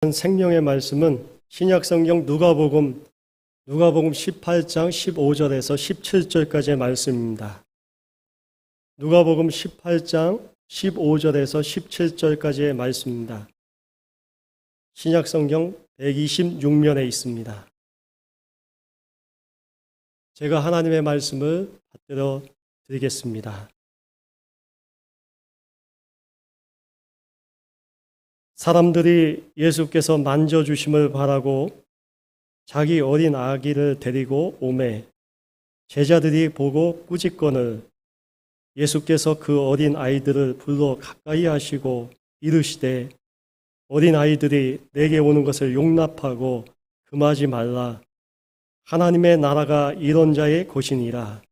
생명의 말씀은 신약성경 누가복음 18장 15절에서 17절까지의 말씀입니다. 누가복음 18장 15절에서 17절까지의 말씀입니다. 신약성경 126면에 있습니다. 제가 하나님의 말씀을 받들어 드리겠습니다. 사람들이 예수께서 만져주심을 바라고 자기 어린 아기를 데리고 오매 제자들이 보고 꾸짖거늘 예수께서 그 어린 아이들을 불러 가까이 하시고 이르시되 어린 아이들이 내게 오는 것을 용납하고 금하지 말라. 하나님의 나라가 이런 자의 것이니라.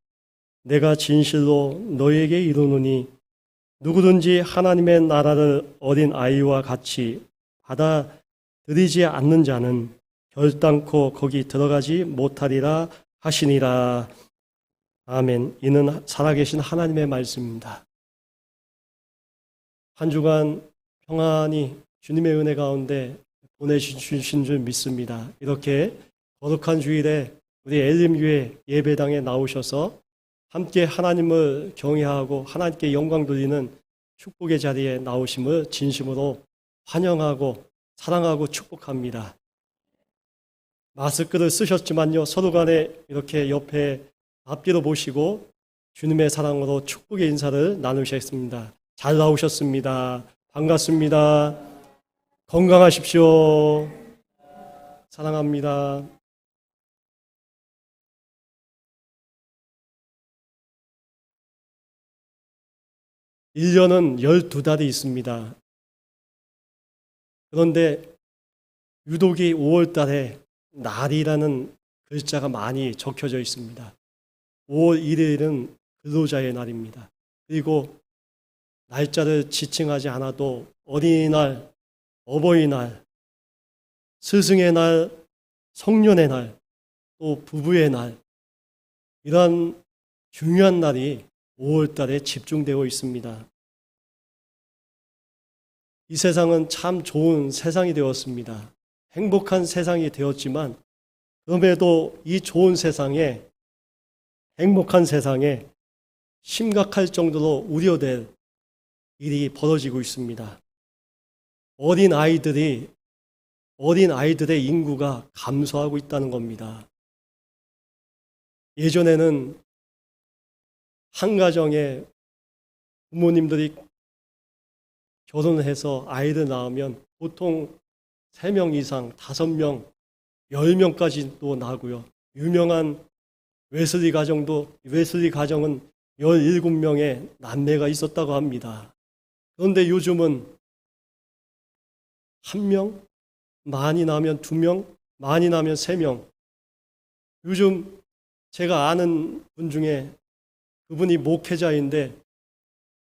내가 진실로 너에게 이르노니 누구든지 하나님의 나라를 어린 아이와 같이 받아들이지 않는 자는 결단코 거기 들어가지 못하리라 하시니라. 아멘. 이는 살아계신 하나님의 말씀입니다. 한 주간 평안히 주님의 은혜 가운데 보내주신 줄 믿습니다. 이렇게 거룩한 주일에 우리 엘림교회 예배당에 나오셔서 함께 하나님을 경외하고 하나님께 영광 돌리는 축복의 자리에 나오심을 진심으로 환영하고 사랑하고 축복합니다. 마스크를 쓰셨지만요, 서로 간에 이렇게 옆에 앞뒤로 모시고 주님의 사랑으로 축복의 인사를 나누셨습니다. 잘 나오셨습니다. 반갑습니다. 건강하십시오. 사랑합니다. 일 년은 12달이 있습니다. 그런데 유독이 5월 달에 날이라는 글자가 많이 적혀져 있습니다. 5월 1일은 근로자의 날입니다. 그리고 날짜를 지칭하지 않아도 어린이날, 어버이날, 스승의 날, 성년의 날, 또 부부의 날, 이러한 중요한 날이 5월 달에 집중되어 있습니다. 이 세상은 참 좋은 세상이 되었습니다. 행복한 세상이 되었지만 그럼에도 이 좋은 세상에, 행복한 세상에 심각할 정도로 우려될 일이 벌어지고 있습니다. 어린 아이들의 인구가 감소하고 있다는 겁니다. 예전에는 한 가정에 부모님들이 결혼을 해서 아이를 낳으면 보통 3명 이상, 5명, 10명까지도 나고요. 유명한 웨슬리 가정은 17명의 남매가 있었다고 합니다. 그런데 요즘은 1명, 많이 나면 2명, 많이 나면 3명. 요즘 제가 아는 분 중에 그분이 목회자인데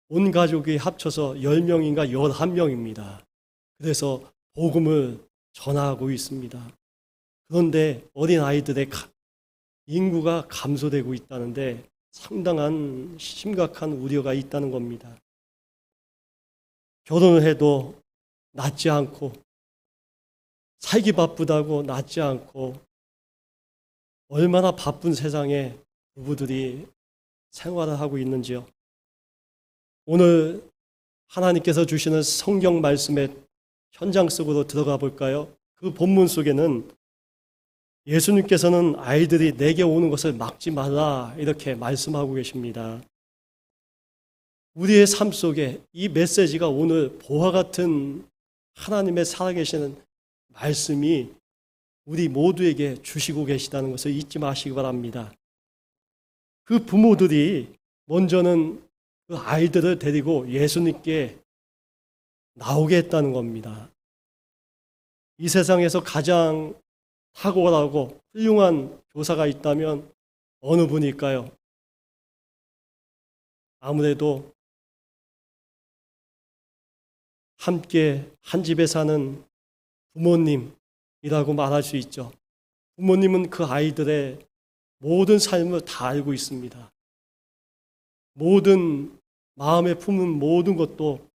온 가족이 합쳐서 10명인가 11명입니다. 그래서 복음을 전하고 있습니다. 그런데 어린 아이들의 인구가 감소되고 있다는데 상당한 심각한 우려가 있다는 겁니다. 결혼을 해도 낫지 않고 살기 바쁘다고 낫지 않고 얼마나 바쁜 세상에 부부들이 생활을 하고 있는지요. 오늘 하나님께서 주시는 성경 말씀의 현장 속으로 들어가 볼까요? 그 본문 속에는 예수님께서는 아이들이 내게 오는 것을 막지 말라 이렇게 말씀하고 계십니다. 우리의 삶 속에 이 메시지가 오늘 보화 같은 하나님의 살아계시는 말씀이 우리 모두에게 주시고 계시다는 것을 잊지 마시기 바랍니다. 그 부모들이 먼저는 그 아이들을 데리고 예수님께 나오게 했다는 겁니다. 이 세상에서 가장 탁월하고 훌륭한 교사가 있다면 어느 분일까요? 아무래도 함께 한 집에 사는 부모님이라고 말할 수 있죠. 부모님은 그 아이들의 모든 삶을 다 알고 있습니다. 모든 마음에 품은 모든 것도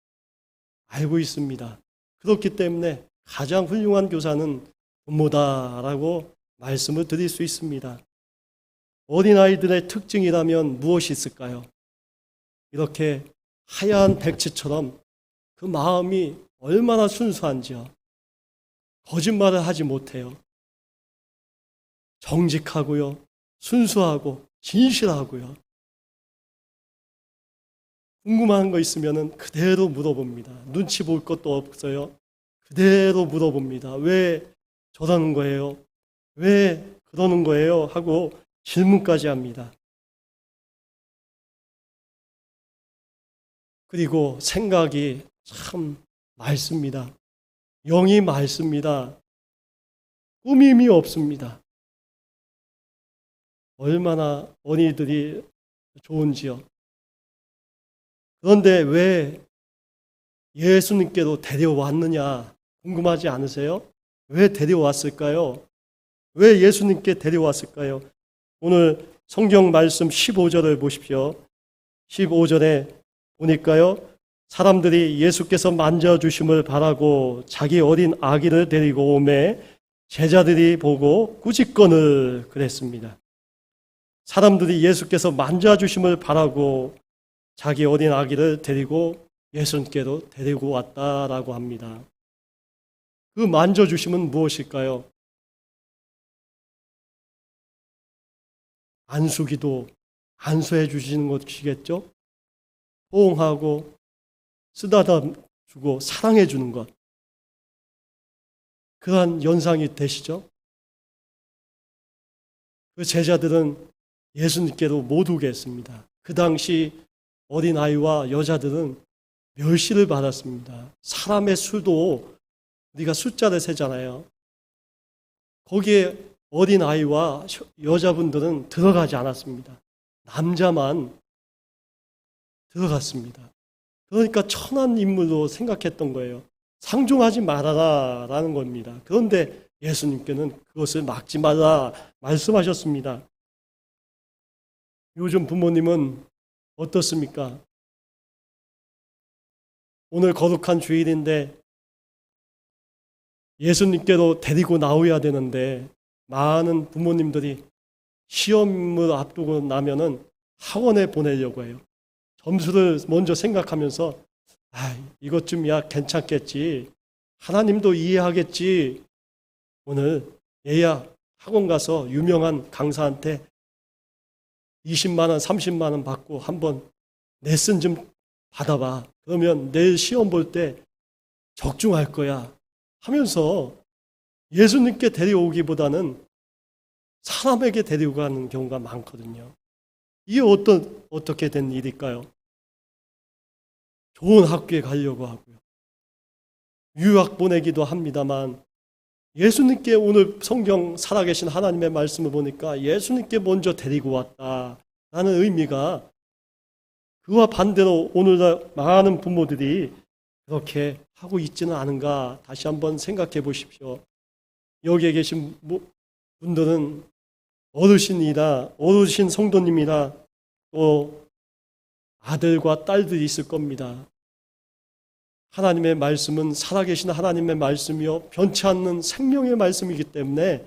알고 있습니다. 그렇기 때문에 가장 훌륭한 교사는 부모다라고 말씀을 드릴 수 있습니다. 어린아이들의 특징이라면 무엇이 있을까요? 이렇게 하얀 백지처럼 그 마음이 얼마나 순수한지요. 거짓말을 하지 못해요. 정직하고요. 순수하고 진실하고요. 궁금한 거 있으면 그대로 물어봅니다. 눈치 볼 것도 없어요. 그대로 물어봅니다. 왜 저러는 거예요? 왜 그러는 거예요? 하고 질문까지 합니다. 그리고 생각이 참 맑습니다. 영이 맑습니다. 꾸밈이 없습니다. 얼마나 어린이들이 좋은지요. 그런데 왜 예수님께로 데려왔느냐 궁금하지 않으세요? 왜 데려왔을까요? 왜 예수님께 데려왔을까요? 오늘 성경 말씀 15절을 보십시오. 15절에 보니까요. 사람들이 예수께서 만져주심을 바라고 자기 어린 아기를 데리고 오매 제자들이 보고 꾸짖거늘 그랬습니다. 사람들이 예수께서 만져주심을 바라고 자기 어린 아기를 데리고 예수님께로 데리고 왔다라고 합니다. 그 만져주심은 무엇일까요? 안수기도 안수해 주시는 것이겠죠? 포옹하고 쓰다듬 주고 사랑해 주는 것. 그러한 연상이 되시죠? 그 제자들은 예수님께로 못 오게 했습니다. 그 당시 어린아이와 여자들은 멸시를 받았습니다. 사람의 수도 우리가 숫자를 세잖아요. 거기에 어린아이와 여자분들은 들어가지 않았습니다. 남자만 들어갔습니다. 그러니까 천한 인물로 생각했던 거예요. 상종하지 말아라 라는 겁니다. 그런데 예수님께는 그것을 막지 말라 말씀하셨습니다. 요즘 부모님은 어떻습니까? 오늘 거룩한 주일인데 예수님께로 데리고 나오야 되는데 많은 부모님들이 시험을 앞두고 나면은 학원에 보내려고 해요. 점수를 먼저 생각하면서 이것쯤이야 괜찮겠지. 하나님도 이해하겠지. 오늘 얘야 학원 가서 유명한 강사한테 20만 원, 30만 원 받고 한번 레슨 좀 받아봐. 그러면 내일 시험 볼 때 적중할 거야. 하면서 예수님께 데려오기보다는 사람에게 데리고 가는 경우가 많거든요. 이게 어떻게 된 일일까요? 좋은 학교에 가려고 하고요. 유학 보내기도 합니다만 예수님께 오늘 성경 살아계신 하나님의 말씀을 보니까 예수님께 먼저 데리고 왔다라는 의미가 그와 반대로 오늘날 많은 부모들이 그렇게 하고 있지는 않은가 다시 한번 생각해 보십시오. 여기에 계신 분들은 어르신 성도님이라 또 아들과 딸들이 있을 겁니다. 하나님의 말씀은 살아계신 하나님의 말씀이요 변치 않는 생명의 말씀이기 때문에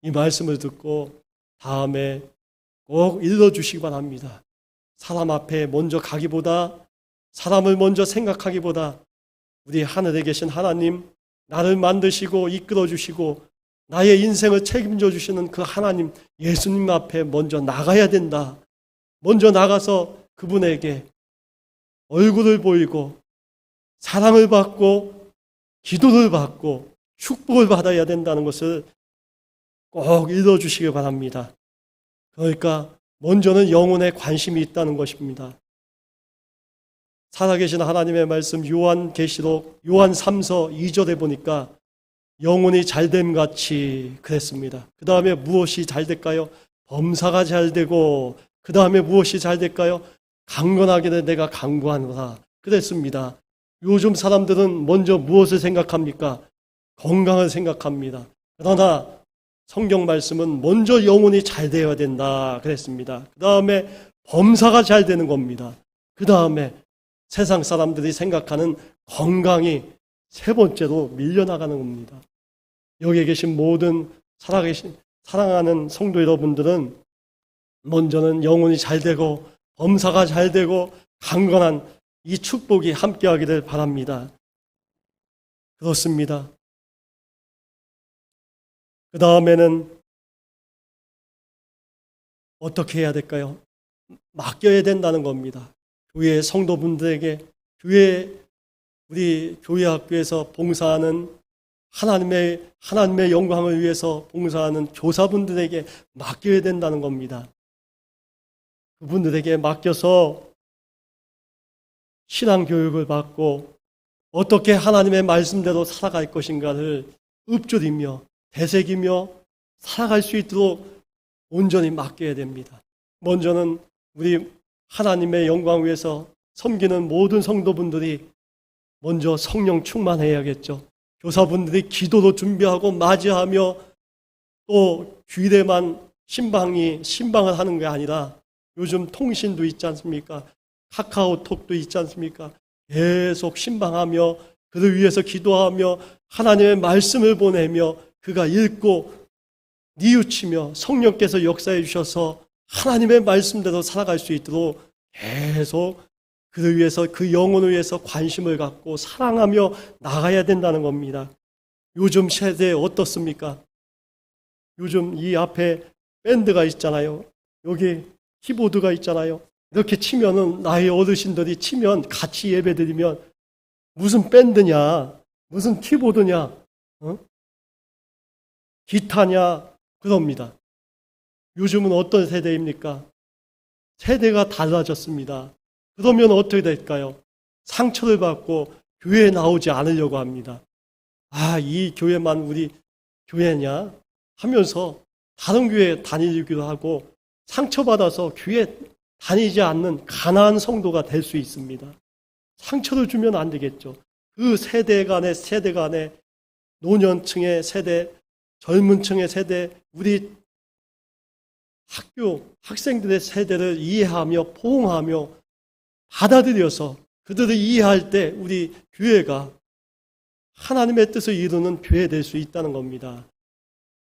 이 말씀을 듣고 다음에 꼭 읽어주시기 바랍니다. 사람 앞에 먼저 가기보다 사람을 먼저 생각하기보다 우리 하늘에 계신 하나님 나를 만드시고 이끌어 주시고 나의 인생을 책임져 주시는 그 하나님 예수님 앞에 먼저 나가야 된다. 먼저 나가서 그분에게 얼굴을 보이고 사랑을 받고 기도를 받고 축복을 받아야 된다는 것을 꼭 읽어주시기 바랍니다. 그러니까 먼저는 영혼에 관심이 있다는 것입니다. 살아계신 하나님의 말씀 요한계시록 요한 3서 2절에 보니까 영혼이 잘됨 같이 그랬습니다. 그 다음에 무엇이 잘 될까요? 범사가 잘 되고 그 다음에 무엇이 잘 될까요? 강건하게 내가 강구하노라 그랬습니다. 요즘 사람들은 먼저 무엇을 생각합니까? 건강을 생각합니다. 그러나 성경 말씀은 먼저 영혼이 잘 되어야 된다 그랬습니다. 그 다음에 범사가 잘 되는 겁니다. 그 다음에 세상 사람들이 생각하는 건강이 세 번째로 밀려나가는 겁니다. 여기에 계신 모든 사랑하는 성도 여러분들은 먼저는 영혼이 잘 되고 범사가 잘 되고 강건한 이 축복이 함께하기를 바랍니다. 그렇습니다. 그 다음에는 어떻게 해야 될까요? 맡겨야 된다는 겁니다. 교회 성도분들에게, 우리 교회 학교에서 봉사하는 하나님의 영광을 위해서 봉사하는 교사분들에게 맡겨야 된다는 겁니다. 그분들에게 맡겨서 신앙교육을 받고 어떻게 하나님의 말씀대로 살아갈 것인가를 읊조리며 되새기며 살아갈 수 있도록 온전히 맡겨야 됩니다. 먼저는 우리 하나님의 영광 위해서 섬기는 모든 성도분들이 먼저 성령 충만해야겠죠. 교사분들이 기도로 준비하고 맞이하며 또 주일에만 신방을 하는 게 아니라 요즘 통신도 있지 않습니까? 카카오톡도 있지 않습니까? 계속 신방하며 그를 위해서 기도하며 하나님의 말씀을 보내며 그가 읽고 뉘우치며 성령께서 역사해 주셔서 하나님의 말씀대로 살아갈 수 있도록 계속 그를 위해서, 그 영혼을 위해서 관심을 갖고 사랑하며 나가야 된다는 겁니다. 요즘 세대에 어떻습니까? 요즘 이 앞에 밴드가 있잖아요. 여기 키보드가 있잖아요. 이렇게 치면은 나이 어르신들이 치면 같이 예배드리면 무슨 밴드냐, 무슨 키보드냐, 기타냐 그럽니다. 요즘은 어떤 세대입니까? 세대가 달라졌습니다. 그러면 어떻게 될까요? 상처를 받고 교회에 나오지 않으려고 합니다. 아, 이 교회만 우리 교회냐 하면서 다른 교회에 다니기도 하고 상처받아서 교회 다니지 않는 가난한 성도가 될 수 있습니다. 상처를 주면 안 되겠죠. 그 세대 간의 노년층의 세대, 젊은 층의 세대, 우리 학생들의 세대를 이해하며 포옹하며 받아들여서 그들을 이해할 때 우리 교회가 하나님의 뜻을 이루는 교회 될 수 있다는 겁니다.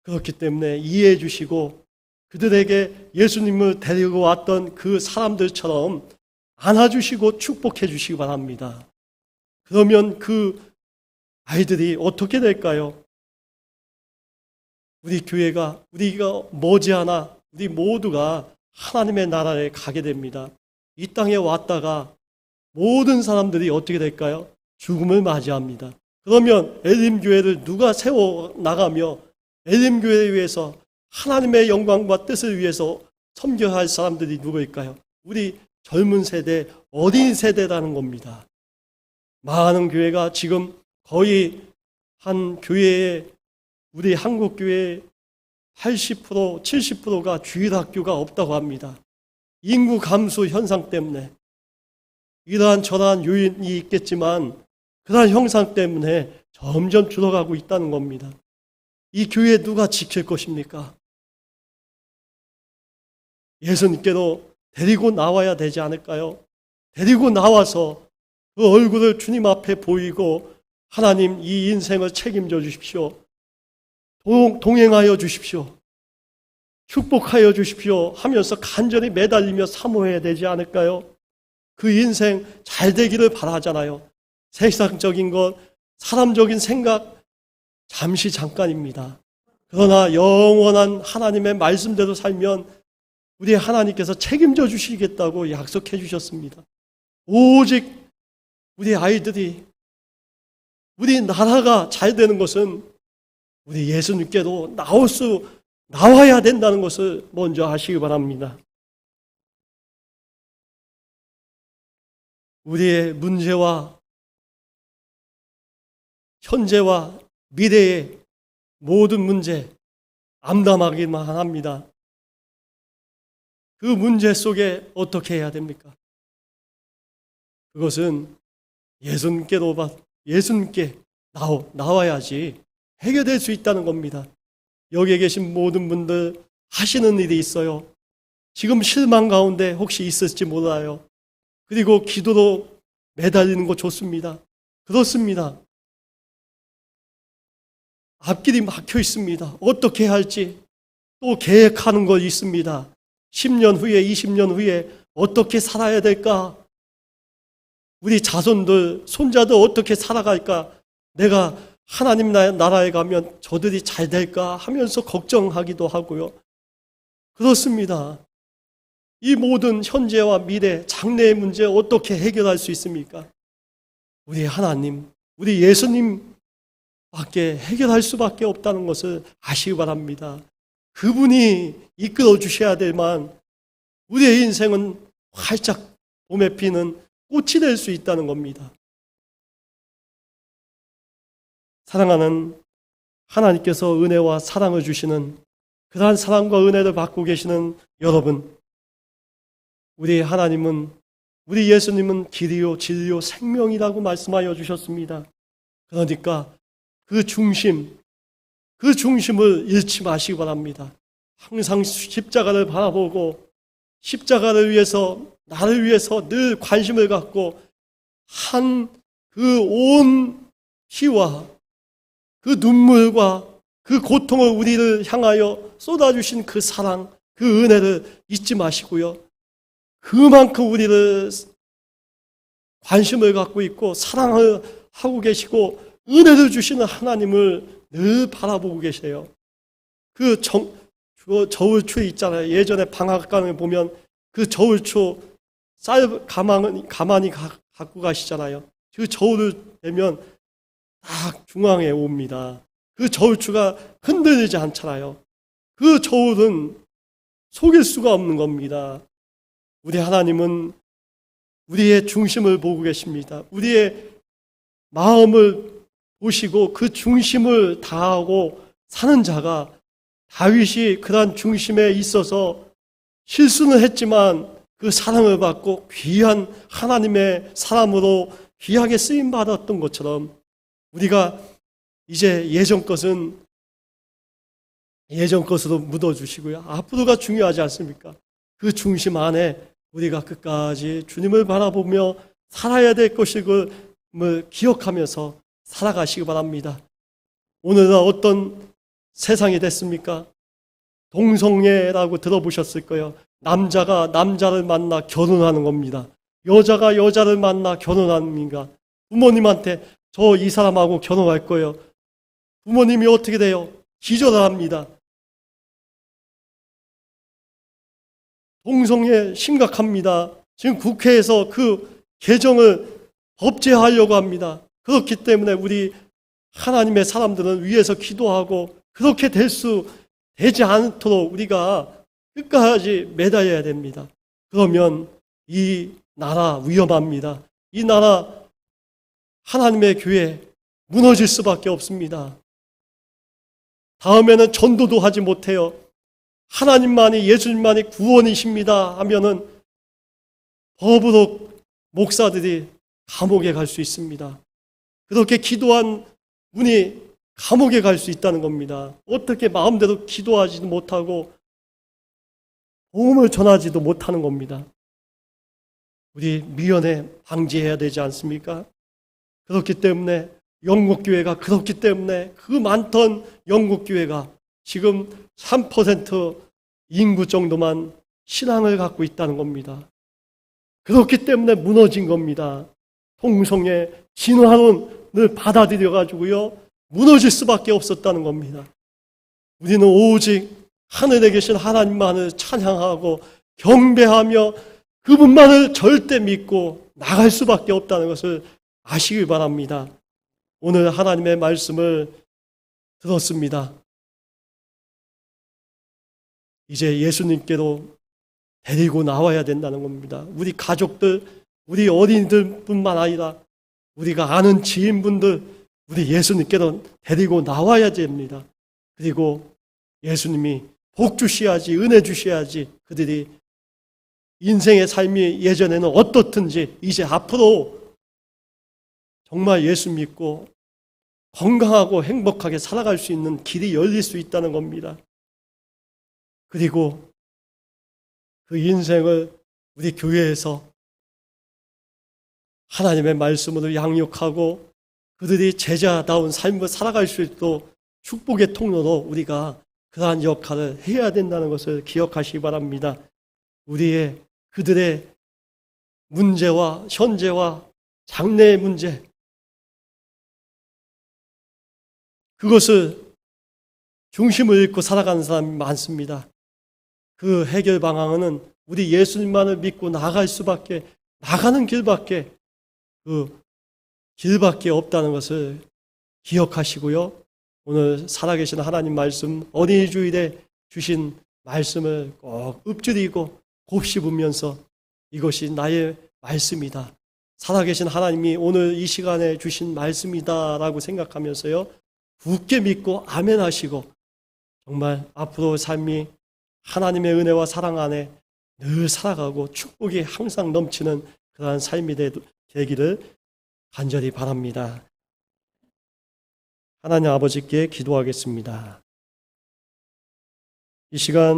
그렇기 때문에 이해해 주시고 그들에게 예수님을 데리고 왔던 그 사람들처럼 안아주시고 축복해 주시기 바랍니다. 그러면 그 아이들이 어떻게 될까요? 우리 교회가, 우리가 머지않아 우리 모두가 하나님의 나라에 가게 됩니다. 이 땅에 왔다가 모든 사람들이 어떻게 될까요? 죽음을 맞이합니다. 그러면 엘림교회를 누가 세워나가며 엘림교회를 위해서 하나님의 영광과 뜻을 위해서 섬겨야 할 사람들이 누구일까요? 우리 젊은 세대, 어린 세대라는 겁니다. 많은 교회가 지금 거의 한 교회에, 우리 한국교회의 80%, 70%가 주일학교가 없다고 합니다. 인구 감소 현상 때문에 이러한 저러한 요인이 있겠지만 그러한 형상 때문에 점점 줄어가고 있다는 겁니다. 이 교회 누가 지킬 것입니까? 예수님께로 데리고 나와야 되지 않을까요? 데리고 나와서 그 얼굴을 주님 앞에 보이고 하나님 이 인생을 책임져 주십시오. 동행하여 주십시오. 축복하여 주십시오 하면서 간절히 매달리며 사모해야 되지 않을까요? 그 인생 잘 되기를 바라잖아요. 세상적인 것, 사람적인 생각 잠시 잠깐입니다. 그러나 영원한 하나님의 말씀대로 살면 우리 하나님께서 책임져 주시겠다고 약속해 주셨습니다. 오직 우리 아이들이, 우리 나라가 잘 되는 것은 우리 예수님께로 나와야 된다는 것을 먼저 아시기 바랍니다. 우리의 문제와 현재와 미래의 모든 문제 암담하기만 합니다. 그 문제 속에 어떻게 해야 됩니까? 그것은 예수님께 나와야지 해결될 수 있다는 겁니다. 여기에 계신 모든 분들 하시는 일이 있어요. 지금 실망 가운데 혹시 있을지 몰라요. 그리고 기도로 매달리는 거 좋습니다. 그렇습니다. 앞길이 막혀 있습니다. 어떻게 해야 할지 또 계획하는 거 있습니다. 10년 후에, 20년 후에 어떻게 살아야 될까? 우리 자손들, 손자들 어떻게 살아갈까? 내가 하나님 나라에 가면 저들이 잘 될까 하면서 걱정하기도 하고요. 그렇습니다. 이 모든 현재와 미래, 장래의 문제 어떻게 해결할 수 있습니까? 우리 하나님, 우리 예수님 밖에 해결할 수밖에 없다는 것을 아시기 바랍니다. 그분이 이끌어 주셔야 될만 우리의 인생은 활짝 봄에 피는 꽃이 될 수 있다는 겁니다. 사랑하는 하나님께서 은혜와 사랑을 주시는 그러한 사랑과 은혜를 받고 계시는 여러분, 우리 하나님은, 우리 예수님은 길이요 진리요 생명이라고 말씀하여 주셨습니다. 그러니까 그 중심을 잃지 마시기 바랍니다. 항상 십자가를 바라보고 십자가를 위해서, 나를 위해서 늘 관심을 갖고 한 그 온 피와 그 눈물과 그 고통을 우리를 향하여 쏟아주신 그 사랑, 그 은혜를 잊지 마시고요. 그만큼 우리를 관심을 갖고 있고 사랑을 하고 계시고 은혜를 주시는 하나님을 늘 바라보고 계세요. 그 저울추 있잖아요. 예전에 방앗간을 보면 그 저울추 쌀 가만히 갖고 가시잖아요. 그 저울을 대면 딱 중앙에 옵니다. 그 저울추가 흔들리지 않잖아요. 그 저울은 속일 수가 없는 겁니다. 우리 하나님은 우리의 중심을 보고 계십니다. 우리의 마음을 보시고 그 중심을 다하고 사는 자가, 다윗이 그러한 중심에 있어서 실수는 했지만 그 사랑을 받고 귀한 하나님의 사람으로 귀하게 쓰임받았던 것처럼 우리가 이제 예전 것으로 묻어주시고요. 앞으로가 중요하지 않습니까? 그 중심 안에 우리가 끝까지 주님을 바라보며 살아야 될 것임을 기억하면서 살아가시기 바랍니다. 오늘은 어떤 세상이 됐습니까? 동성애라고 들어보셨을 거예요. 남자가 남자를 만나 결혼하는 겁니다. 여자가 여자를 만나 결혼합니다. 부모님한테 저 이 사람하고 결혼할 거예요. 부모님이 어떻게 돼요? 기절을 합니다. 동성애 심각합니다. 지금 국회에서 그 개정을 법제화하려고 합니다. 그렇기 때문에 우리 하나님의 사람들은 위에서 기도하고 그렇게 되지 않도록 우리가 끝까지 매달려야 됩니다. 그러면 이 나라 위험합니다. 이 나라 하나님의 교회 무너질 수밖에 없습니다. 다음에는 전도도 하지 못해요. 하나님만이, 예수님만이 구원이십니다 하면은 법으로 목사들이 감옥에 갈 수 있습니다. 그렇게 기도한 분이 감옥에 갈 수 있다는 겁니다. 어떻게 마음대로 기도하지도 못하고 복음을 전하지도 못하는 겁니다. 우리 미연에 방지해야 되지 않습니까? 그렇기 때문에 영국교회가, 그렇기 때문에 그 많던 영국교회가 지금 3% 인구 정도만 신앙을 갖고 있다는 겁니다. 그렇기 때문에 무너진 겁니다. 동성애 진화론을 받아들여가지고요, 무너질 수밖에 없었다는 겁니다. 우리는 오직 하늘에 계신 하나님만을 찬양하고 경배하며 그분만을 절대 믿고 나갈 수밖에 없다는 것을 아시길 바랍니다. 오늘 하나님의 말씀을 들었습니다. 이제 예수님께로 데리고 나와야 된다는 겁니다. 우리 가족들, 우리 어린이들뿐만 아니라 우리가 아는 지인분들, 우리 예수님께로 데리고 나와야 됩니다. 그리고 예수님이 복 주셔야지, 은혜 주셔야지 그들이 인생의 삶이 예전에는 어떻든지 이제 앞으로 정말 예수 믿고 건강하고 행복하게 살아갈 수 있는 길이 열릴 수 있다는 겁니다. 그리고 그 인생을 우리 교회에서 하나님의 말씀으로 양육하고 그들이 제자다운 삶을 살아갈 수 있도록 축복의 통로로 우리가 그러한 역할을 해야 된다는 것을 기억하시기 바랍니다. 그들의 문제와 현재와 장래의 문제, 그것을 중심을 잃고 살아가는 사람이 많습니다. 그 해결 방안은 우리 예수님만을 믿고 나가는 그 길밖에 없다는 것을 기억하시고요. 오늘 살아계신 하나님 말씀, 어린이 주일에 주신 말씀을 꼭 읊조리고 곱씹으면서 이것이 나의 말씀이다, 살아계신 하나님이 오늘 이 시간에 주신 말씀이다라고 생각하면서요, 굳게 믿고 아멘 하시고 정말 앞으로 삶이 하나님의 은혜와 사랑 안에 늘 살아가고 축복이 항상 넘치는 그러한 삶이 되기를 간절히 바랍니다. 하나님 아버지께 기도하겠습니다. 이 시간